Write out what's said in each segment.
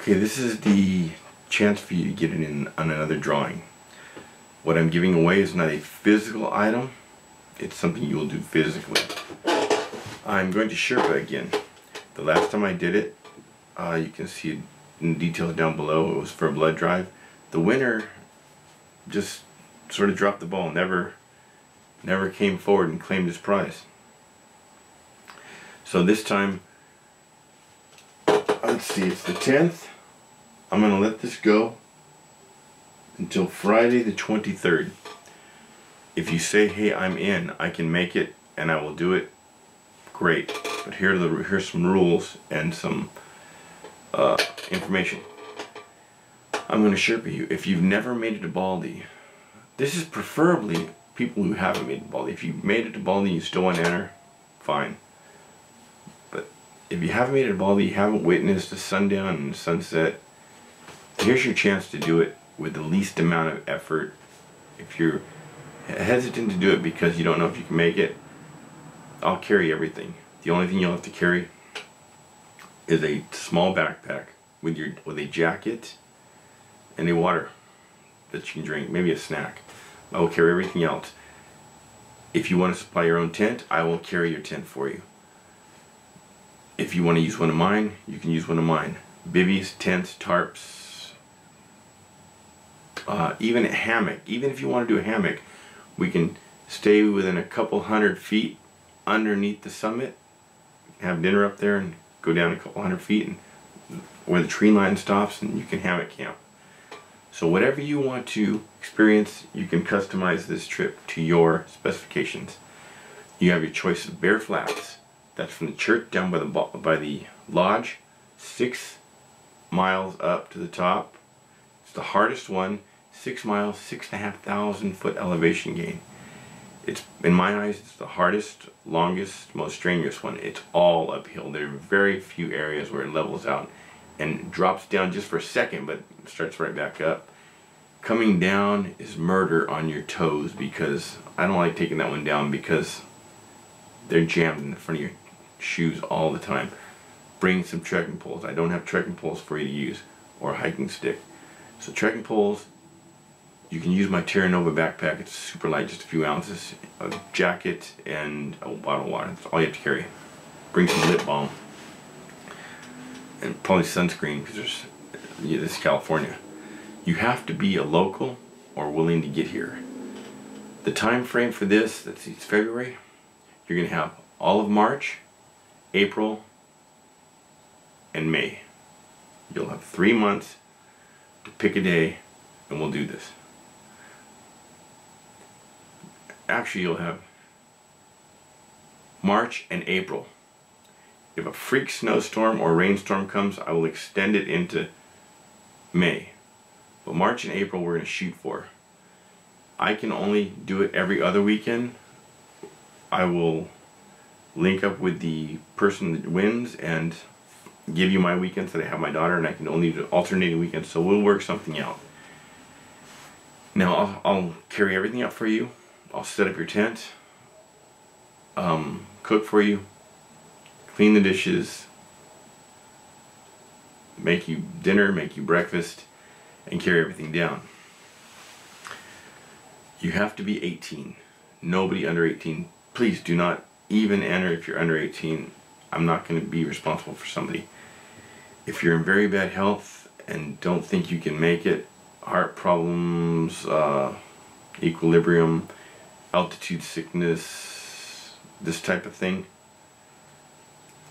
Okay, this is the chance for you to get it in on another drawing. What I'm giving away is not a physical item, it's something you will do physically. I'm going to Sherpa again. The last time I did it, you can see it in details down below, it was for a blood drive. The winner just sort of dropped the ball, never came forward and claimed his prize. So this time, let's see, it's the 10th. I'm going to let this go until Friday the 23rd. If you say, hey, I'm in, I can make it and I will do it, great. But here's some rules and some information. I'm going to Sherpa you. If you've never made it to Baldy, this is preferably people who haven't made it to Baldy. If you've made it to Baldy and you still want to enter, fine. But if you haven't made it to Baldy, you haven't witnessed the sundown and the sunset, here's your chance to do it with the least amount of effort. If you're hesitant to do it because you don't know if you can make it, I'll carry everything. The only thing you'll have to carry is a small backpack with a jacket and a water that you can drink, maybe a snack. I will carry everything else. If you want to supply your own tent, I will carry your tent for you. If you want to use one of mine, you can use one of mine. Bivvies, tents, tarps, even a hammock. Even if you want to do a hammock, we can stay within a couple 100 feet underneath the summit, have dinner up there and go down a couple 100 feet and where the tree line stops, and you can hammock camp. So whatever you want to experience, you can customize this trip to your specifications. You have your choice of bare flats. That's from the church down by the lodge, 6 miles up to the top. It's the hardest one, 6 miles, 6,500 foot elevation gain. It's, in my eyes, it's the hardest, longest, most strenuous one. It's all uphill. There are very few areas where it levels out and drops down just for a second, but starts right back up. Coming down is murder on your toes, because I don't like taking that one down because they're jammed in the front of your shoes all the time. Bring some trekking poles. I don't have trekking poles for you to use, or a hiking stick. So trekking poles, you can use my Terra Nova backpack. It's super light, just a few ounces. A jacket and a bottle of water. That's all you have to carry. Bring some lip balm. And probably sunscreen, because this is California. You have to be a local or willing to get here. The time frame for this, it's February. You're going to have all of March, April, and May. You'll have 3 months to pick a day, and we'll do this. Actually, you'll have March and April. If a freak snowstorm or rainstorm comes, I will extend it into May. But March and April we're going to shoot for. I can only do it every other weekend. I will link up with the person that wins and give you my weekends that I have my daughter, and I can only do alternating weekends, so we'll work something out. Now I'll carry everything up for you. I'll set up your tent, cook for you, clean the dishes, make you dinner, make you breakfast, and carry everything down. You have to be 18. Nobody under 18. Please do not even enter if you're under 18. I'm not going to be responsible for somebody. If you're in very bad health and don't think you can make it, heart problems, equilibrium, altitude sickness, this type of thing,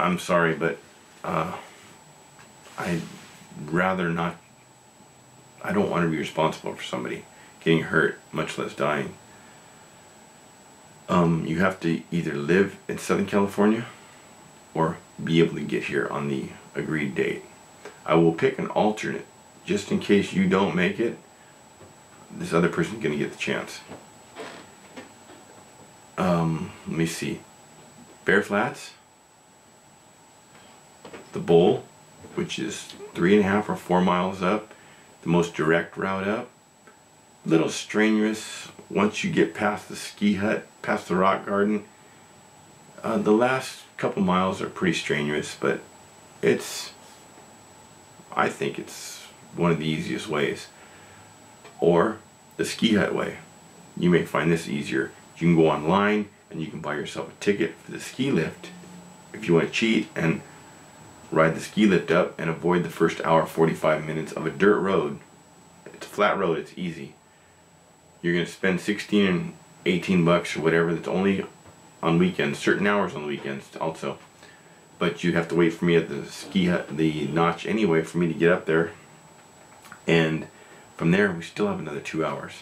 I'm sorry, but I'd rather not. I don't want to be responsible for somebody getting hurt, much less dying. You have to either live in Southern California or be able to get here on the agreed date. I will pick an alternate just in case you don't make it. This other person's going to get the chance. Let me see. Bare Flats, the Bowl, which is 3.5 or 4 miles up, the most direct route up. A little strenuous once you get past the ski hut, past the rock garden. The last couple miles are pretty strenuous, but it's I think it's one of the easiest ways. Or the ski hut way. You may find this easier. You can go online and you can buy yourself a ticket for the ski lift if you want to cheat and ride the ski lift up and avoid the first hour 45 minutes of a dirt road. It's a flat road, it's easy. You're going to spend 16 and 18 bucks or whatever. That's only on weekends, certain hours on the weekends also. But you have to wait for me at the ski hut, the notch anyway, for me to get up there. And from there we still have another 2 hours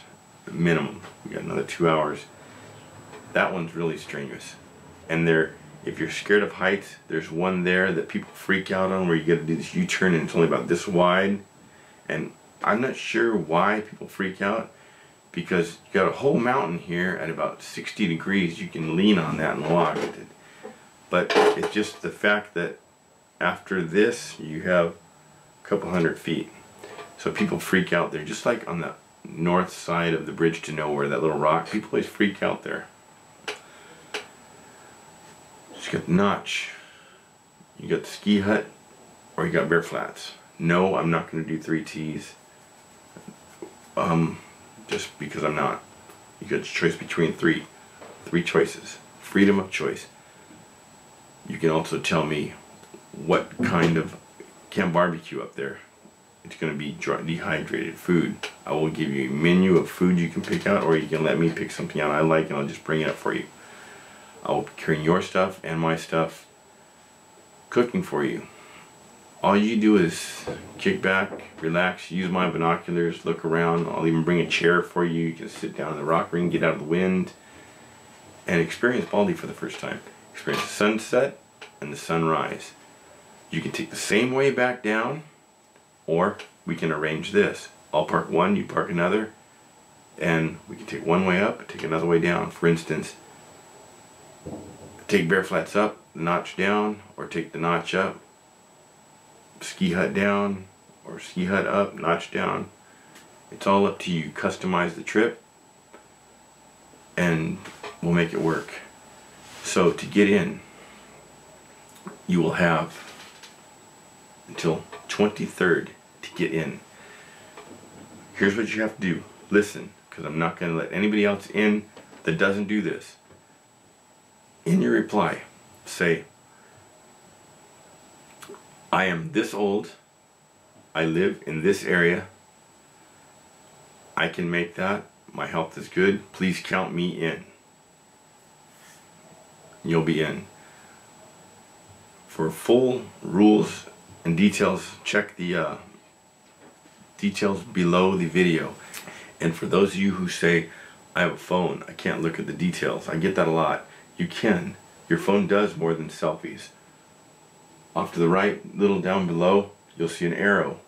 minimum. We got another 2 hours. That one's really strenuous. And there, if you're scared of heights, there's one there that people freak out on where you got to do this U-turn and it's only about this wide. And I'm not sure why people freak out, because you got a whole mountain here at about 60 degrees. You can lean on that and walk. But it's just the fact that after this you have a couple hundred feet. So people freak out there, just like on the north side of the bridge to nowhere, that little rock. People always freak out there. You got the notch, you got the ski hut, or you got bare flats. No, I'm not going to do 3 T's. Just because I'm not. You got a choice between three choices. Freedom of choice. You can also tell me what kind of camp barbecue up there. It's going to be dehydrated food. I will give you a menu of food you can pick out, or you can let me pick something out I like and I'll just bring it up for you. I will be carrying your stuff and my stuff, cooking for you. All you do is kick back, relax, use my binoculars, look around. I'll even bring a chair for you. You can sit down in the rock ring, get out of the wind, and experience Baldy for the first time. Experience the sunset and the sunrise. You can take the same way back down, or we can arrange this. I'll park one, you park another, and we can take one way up, take another way down. For instance, take bare flats up, notch down, or take the notch up, ski hut down, or ski hut up, notch down. It's all up to you. Customize the trip and we'll make it work. So to get in, you will have until 23rd to get in. Here's what you have to do. Listen, because I'm not going to let anybody else in that doesn't do this. In your reply, say, I am this old, I live in this area, I can make that, my health is good, please count me in. You'll be in. For full rules and details, check the details below the video. And for those of you who say, I have a phone, I can't look at the details, I get that a lot. You can. Your phone does more than selfies. Off to the right, little down below, you'll see an arrow.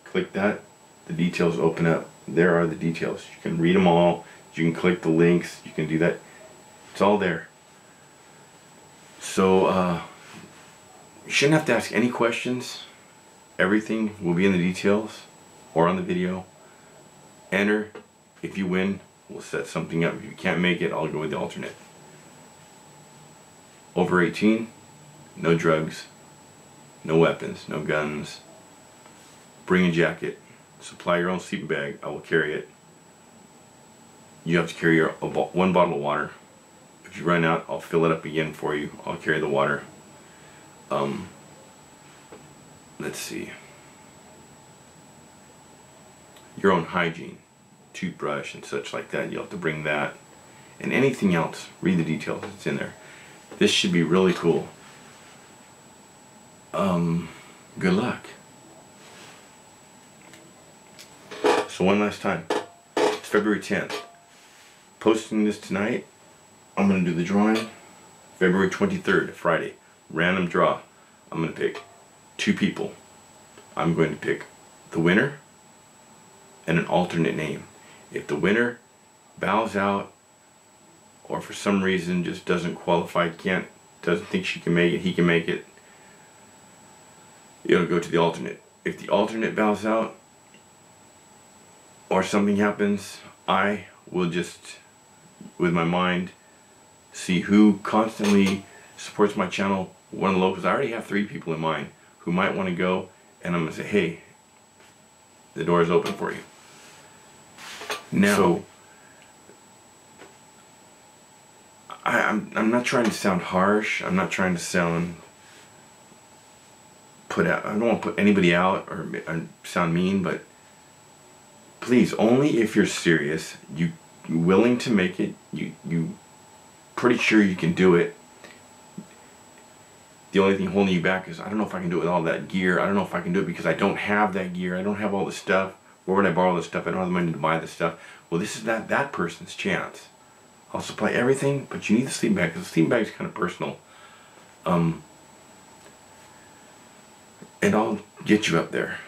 Click that, the details open up. There are the details. You can read them all, you can click the links, you can do that. It's all there. So, you shouldn't have to ask any questions. Everything will be in the details or on the video. Enter. If you win, we'll set something up. If you can't make it, I'll go with the alternate. Over 18, no drugs, no weapons, no guns. Bring a jacket. Supply your own sleeping bag. I will carry it. You have to carry one bottle of water. If you run out, I'll fill it up again for you. I'll carry the water. Let's see. Your own hygiene, toothbrush and such like that. You'll have to bring that. And anything else, read the details. It's in there. This should be really cool. Good luck. So one last time. It's February 10th. Posting this tonight. I'm going to do the drawing. February 23rd, Friday. Random draw. I'm going to pick 2 people. I'm going to pick the winner and an alternate name. If the winner bows out or for some reason just doesn't qualify, doesn't think she can make it, he can make it, it'll go to the alternate. If the alternate bows out or something happens, I will just, with my mind, see who constantly supports my channel. One of the locals, I already have 3 people in mind who might want to go, and I'm gonna say, hey, the door is open for you. Now, so, I'm not trying to sound harsh. I'm not trying to sound I don't want to put anybody out or sound mean, but please, only if you're serious, you're willing to make it, you pretty sure you can do it. The only thing holding you back is, I don't know if I can do it with all that gear. I don't know if I can do it because I don't have that gear. I don't have all the stuff. Where would I borrow the stuff? I don't have the money to buy the stuff. Well, this is that person's chance. I'll supply everything, but you need the sleeping bag because the sleeping bag is kind of personal. And I'll get you up there.